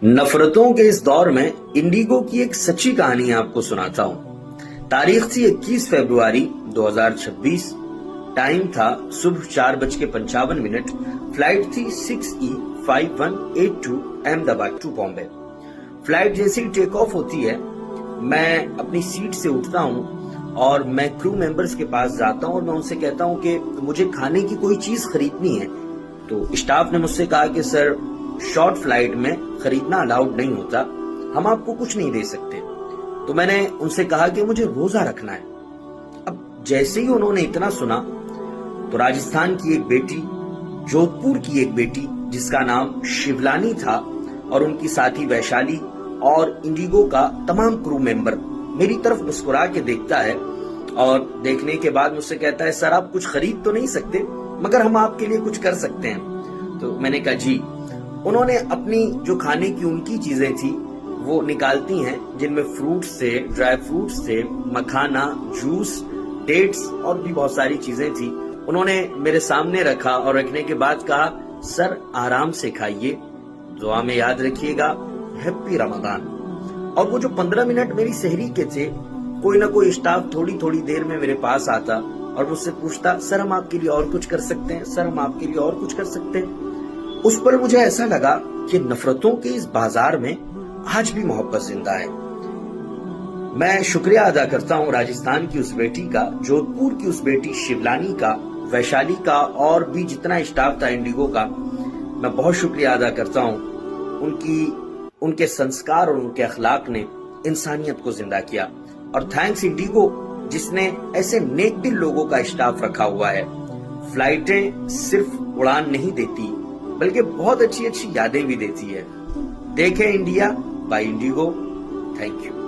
नफरतों के इस दौर में इंडिगो की एक सच्ची कहानी आपको सुनाता हूं। तारीख थी 21 फरवरी 2026। टाइम था सुबह 4:55। फ्लाइट थी 6E5182 Ahmedabad to Bombay. Flight जैसे ही टेक ऑफ होती है, मैं अपनी सीट से उठता हूं और मैं क्रू मेंबर्स के पास जाता हूं और मैं उनसे कहता हूं कि मुझे खाने की कोई चीज खरीदनी है। तो स्टाफ ने मुझसे कहा कि सर, शॉर्ट फ्लाइट में खरीदना अलाउड नहीं होता, हम आपको कुछ नहीं दे सकते। तो मैंने उनसे कहा कि मुझे रोजा रखना है। अब जैसे ही उन्होंने इतना सुना तो राजस्थान की एक बेटी, जोधपुर की एक बेटी जिसका नाम शिवलानी था, और उनकी साथी वैशाली और इंडिगो का तमाम क्रू मेंबर मेरी तरफ मुस्कुरा के देखता है और देखने के बाद मुझसे कहता है, सर आप कुछ खरीद तो नहीं सकते, मगर हम आपके लिए कुछ कर सकते हैं। तो मैंने कहा जी। उन्होंने अपनी जो खाने की उनकी चीजें थी वो निकालती हैं, जिनमें फ्रूट्स थे, ड्राई फ्रूट्स थे, मखाना, जूस, डेट्स और भी बहुत सारी चीजें थी। उन्होंने मेरे सामने रखा और रखने के बाद कहा, सर आराम से खाइए, दुआ में याद रखिएगा, हैप्पी रमजान। और वो जो 15 मिनट मेरी सहरी के थे, कोई ना कोई स्टाफ थोड़ी थोड़ी देर में मेरे पास आता और मुझसे पूछता, सर हम आपके लिए और कुछ कर सकते हैं, सर हम आपके लिए और कुछ कर सकते हैं। उस पर मुझे ऐसा लगा कि नफरतों के इस बाजार में आज भी मोहब्बत जिंदा है। मैं शुक्रिया अदा करता हूँ राजस्थान की उस बेटी का, जोधपुर की उस बेटी शिवलानी का, वैशाली का और भी जितना स्टाफ था इंडिगो का। मैं बहुत शुक्रिया अदा करता हूँ। उनके संस्कार और उनके अखलाक ने इंसानियत को जिंदा किया। और थैंक्स इंडिगो, जिसने ऐसे नेक दिल लोगों का स्टाफ रखा हुआ है। फ्लाइटें सिर्फ उड़ान नहीं देती, बल्कि बहुत अच्छी अच्छी यादें भी देती है। देखें India by Indigo. Thank you.